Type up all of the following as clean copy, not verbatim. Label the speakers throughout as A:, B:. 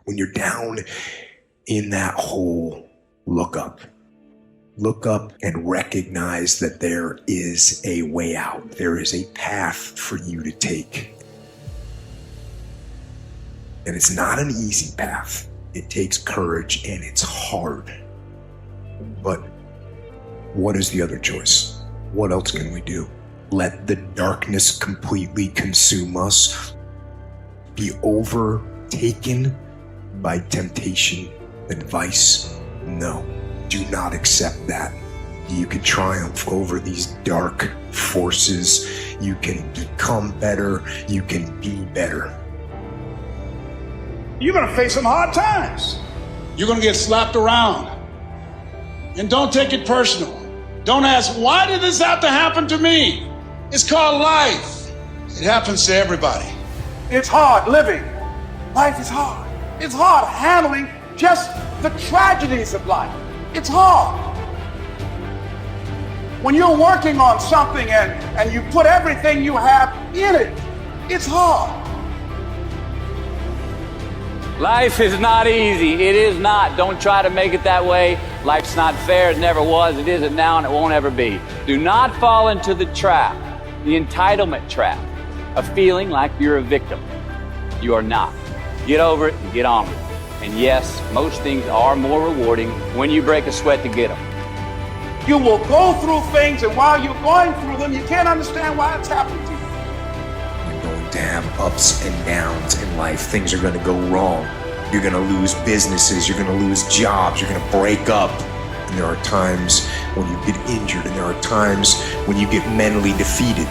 A: When you're down in that hole, look up. Look up and recognize that there is a way out. There is a path for you to take. And it's not an easy path. It takes courage and it's hard. But what is the other choice? What else can we do? Let the darkness completely consume us? Be overtaken by temptation and vice? No, do not accept that. You can triumph over these dark forces. You can become better. You can be better.
B: You're going to face some hard times. You're going to get slapped around. And don't take it personal. Don't ask, why did this have to happen to me? It's called life. It happens to everybody. It's hard living. Life is hard. It's hard handling just the tragedies of life. It's hard. When you're working on something and you put everything you have in it, it's hard.
C: Life is not easy. It is not. Don't try to make it that way. Life's not fair. It never was. It isn't now, and it won't ever be. Do not fall into the trap, the entitlement trap, of feeling like you're a victim. You are not. Get over it and get on with it. And yes, most things are more rewarding when you break a sweat to get them.
B: You will go through things, and while you're going through them, you can't understand why it's happening to you.
A: You're going to have ups and downs in life. Things are going to go wrong. You're going to lose businesses. You're going to lose jobs. You're going to break up. And there are times when you get injured, and there are times when you get mentally defeated,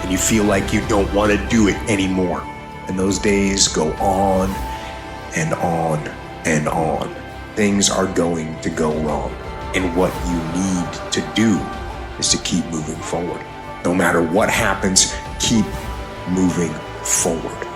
A: and you feel like you don't want to do it anymore. And those days go on and on and on. Things are going to go wrong. And what you need to do is to keep moving forward. No matter what happens, keep moving forward.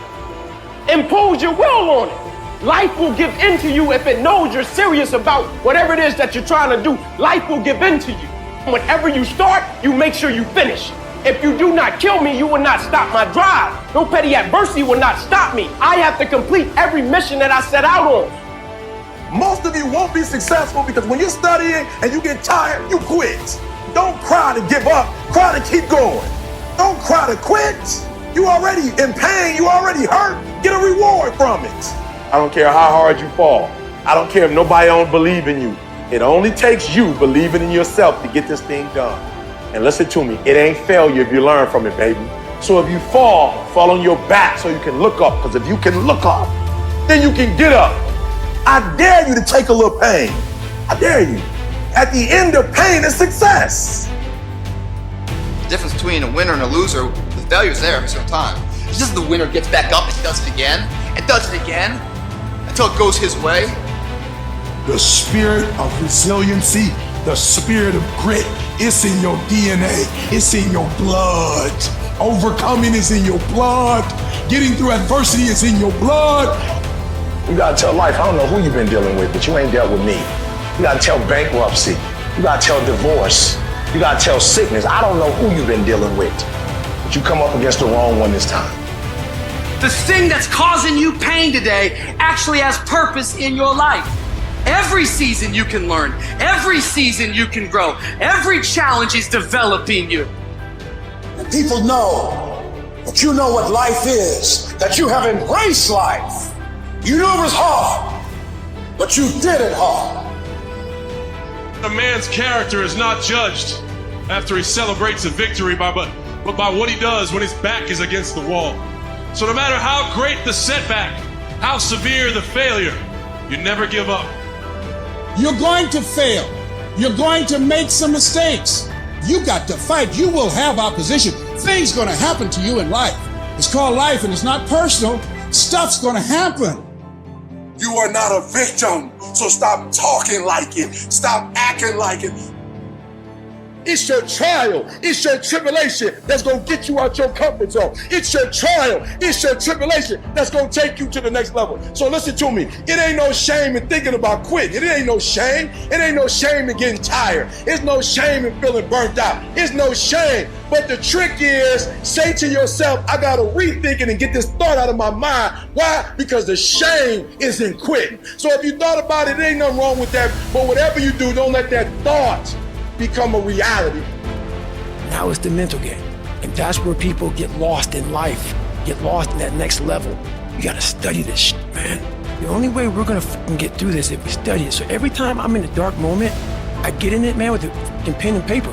D: Impose your will on it. Life will give in to you if it knows you're serious about whatever it is that you're trying to do. Life will give in to you. Whenever you start, you make sure you finish. If you do not kill me, you will not stop my drive. No petty adversity will not stop me. I have to complete every mission that I set out on.
E: Most of you won't be successful because when you're studying and you get tired, you quit. Don't cry to give up, cry to keep going. Don't cry to quit. You already in pain, you already hurt. Get a reward from it. I don't care how hard you fall. I don't care if nobody don't believe in you. It only takes you believing in yourself to get this thing done. And listen to me, it ain't failure if you learn from it, baby. So if you fall on your back so you can look up, because if you can look up, then you can get up. I dare you to take a little pain. I dare you. At the end of pain is success.
F: The difference between a winner and a loser, the failure's there every single time. It's just the winner gets back up and does it again, and does it again, until it goes his way.
E: The spirit of resiliency, the spirit of grit, it's in your DNA, it's in your blood. Overcoming is in your blood. Getting through adversity is in your blood. You gotta tell life, I don't know who you've been dealing with, but you ain't dealt with me. You gotta tell bankruptcy. You gotta tell divorce. You gotta tell sickness. I don't know who you've been dealing with, but you come up against the wrong one this time.
G: The thing that's causing you pain today actually has purpose in your life. Every season you can learn. Every season you can grow. Every challenge is developing you.
B: And people know that you know what life is, that you have embraced life. You knew it was hard, but you did it hard.
H: A man's character is not judged after he celebrates a victory but by what he does when his back is against the wall. So no matter how great the setback, how severe the failure, you never give up.
B: You're going to fail. You're going to make some mistakes. You got to fight. You will have opposition. Things going to happen to you in life. It's called life and it's not personal. Stuff's going to happen. You are not a victim, so stop talking like it. Stop acting like it.
E: It's your trial. It's your tribulation that's going to get you out your comfort zone. It's your trial. It's your tribulation that's going to take you to the next level. So listen to me. It ain't no shame in thinking about quitting. It ain't no shame. It ain't no shame in getting tired. It's no shame in feeling burnt out. It's no shame. But the trick is, say to yourself, I got to rethink it and get this thought out of my mind. Why? Because the shame is in quitting. So if you thought about it, there ain't nothing wrong with that. But whatever you do, don't let that thought become a reality.
D: Now it's the mental game. And that's where people get lost in life, get lost in that next level. You gotta study this shit, man. The only way we're gonna fucking get through this is if we study it. So every time I'm in a dark moment, I get in it, man, with a fucking pen and paper.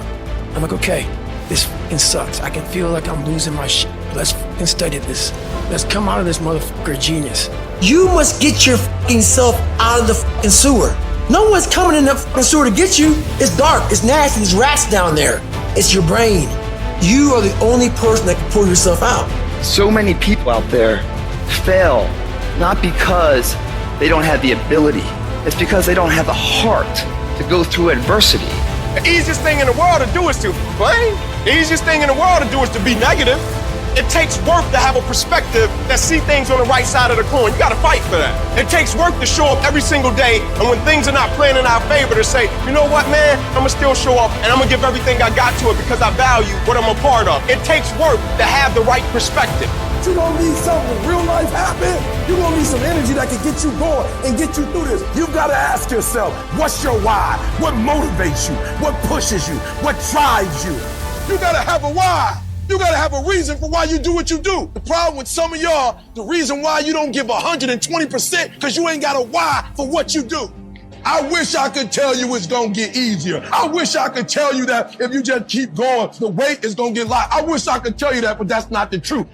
D: I'm like, okay, this fucking sucks. I can feel like I'm losing my shit. Let's fucking study this. Let's come out of this motherfucker genius.
I: You must get your fucking self out of the fucking sewer. No one's coming in that fucking sewer to get you. It's dark, it's nasty, there's rats down there. It's your brain. You are the only person that can pull yourself out.
F: So many people out there fail, not because they don't have the ability. It's because they don't have the heart to go through adversity.
D: The easiest thing in the world to do is to complain. The easiest thing in the world to do is to be negative. It takes work to have a perspective that see things on the right side of the coin. You gotta fight for that. It takes work to show up every single day, and when things are not playing in our favor, to say, you know what, man, I'ma still show up, and I'ma give everything I got to it because I value what I'm a part of. It takes work to have the right perspective.
E: You don't need something when real life happen. You gonna need some energy that can get you going and get you through this. You've got to ask yourself, what's your why? What motivates you? What pushes you? What drives you? You gotta have a why. You gotta have a reason for why you do what you do. The problem with some of y'all, the reason why you don't give 120% because you ain't got a why for what you do. I wish I could tell you it's gonna get easier. I wish I could tell you that if you just keep going, the weight is gonna get light. I wish I could tell you that, but that's not the truth.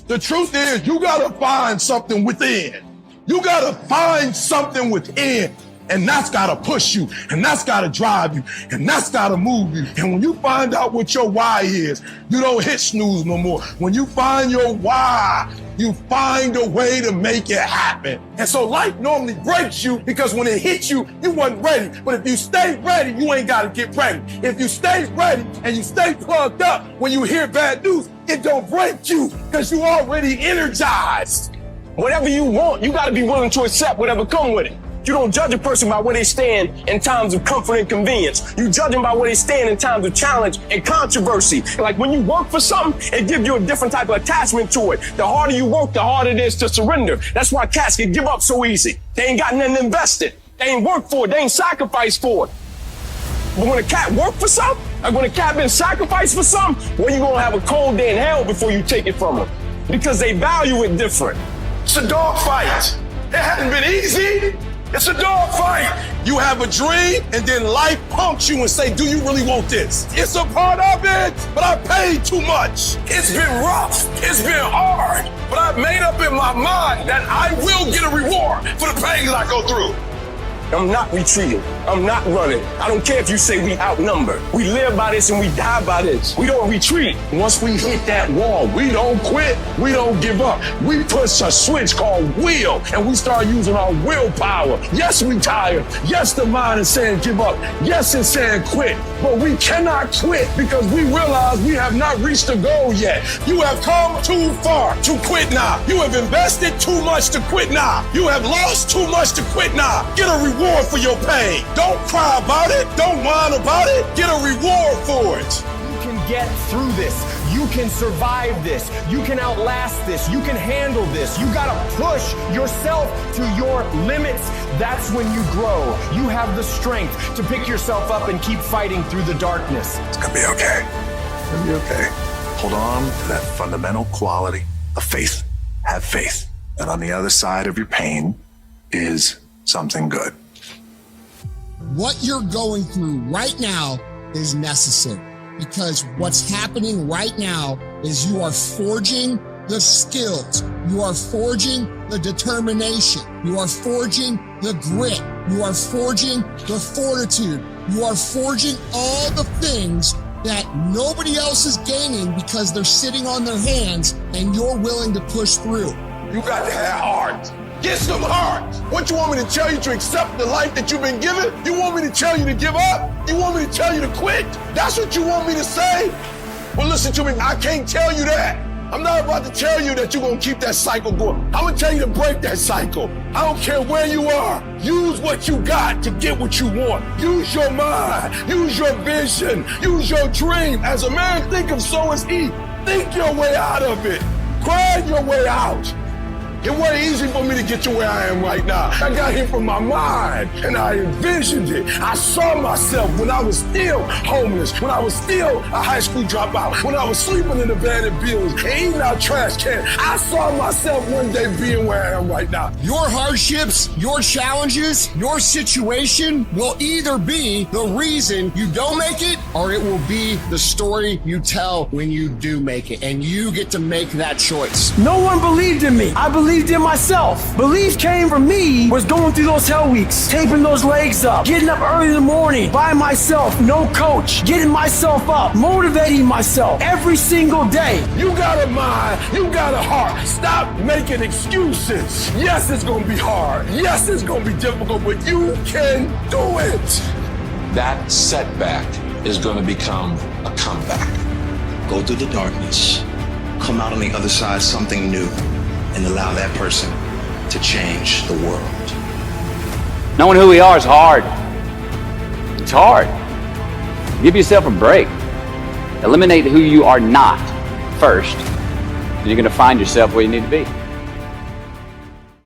E: The truth is you gotta find something within. You gotta find something within. And that's gotta push you, and that's gotta drive you, and that's gotta move you. And when you find out what your why is, you don't hit snooze no more. When you find your why, you find a way to make it happen. And so life normally breaks you because when it hits you, you wasn't ready. But if you stay ready, you ain't gotta get ready. If you stay ready and you stay plugged up, when you hear bad news, it don't break you because you already energized.
D: Whatever you want, you gotta be willing to accept whatever come with it. You don't judge a person by where they stand in times of comfort and convenience. You judge them by where they stand in times of challenge and controversy. Like when you work for something, it gives you a different type of attachment to it. The harder you work, the harder it is to surrender. That's why cats can give up so easy. They ain't got nothing invested. They ain't worked for it. They ain't sacrificed for it. But when a cat worked for something, like when a cat been sacrificed for something, well, you're gonna have a cold day in hell before you take it from them. Because they value it different.
E: It's a dog fight. It hasn't been easy. It's a dog fight. You have a dream and then life pumps you and say, do you really want this? It's a part of it, but I paid too much. It's been rough. It's been hard, but I've made up in my mind that I will get a reward for the pain that I go through.
D: I'm not retreating. I'm not running. I don't care if you say we outnumber. We live by this and we die by this. We don't retreat.
E: Once we hit that wall, we don't quit. We don't give up. We push a switch called will, and we start using our willpower. Yes, we tired. Yes, the mind is saying give up. Yes, it's saying quit. But we cannot quit because we realize we have not reached the goal yet. You have come too far to quit now. You have invested too much to quit now. You have lost too much to quit now. Get a reward for your pain. Don't cry about it. Don't whine about it. Get a reward for it.
J: You can get through this. You can survive this. You can outlast this. You can handle this. You gotta push yourself to your limits. That's when you grow. You have the strength to pick yourself up and keep fighting through the darkness.
K: It's gonna be okay. It's gonna be okay. Hold on to that fundamental quality of faith. Have faith. And on the other side of your pain is something good.
L: What you're going through right now is necessary, because what's happening right now is you are forging the skills, you are forging the determination, you are forging the grit, you are forging the fortitude, you are forging all the things that nobody else is gaining because they're sitting on their hands and you're willing to push through.
E: You got to have heart. Get some heart. What you want me to tell you to accept the life that you've been given? You want me to tell you to give up? You want me to tell you to quit? That's what you want me to say? Well, listen to me. I can't tell you that. I'm not about to tell you that you're going to keep that cycle going. I'm going to tell you to break that cycle. I don't care where you are. Use what you got to get what you want. Use your mind. Use your vision. Use your dream. As a man thinketh, so is he. Think your way out of it. Grind your way out. It wasn't easy for me to get to where I am right now. I got here from my mind, and I envisioned it. I saw myself when I was still homeless, when I was still a high school dropout, when I was sleeping in abandoned buildings and eating out trash cans. I saw myself one day being where I am right now.
L: Your hardships, your challenges, your situation will either be the reason you don't make it, or it will be the story you tell when you do make it. And you get to make that choice.
I: No one believed in me. I believed in myself. Belief came from me was going through those hell weeks, taping those legs up, getting up early in the morning by myself, no coach, getting myself up, motivating myself every single day.
E: You got a mind, you got a heart. Stop making excuses. Yes, it's gonna be hard. Yes, it's gonna be difficult, but you can do it.
M: That setback is gonna become a comeback.
N: Go through the darkness, come out on the other side something new, and allow that person to change the world.
C: Knowing who we are is hard. It's hard. Give yourself a break. Eliminate who you are not first, and you're going to find yourself where you need to be.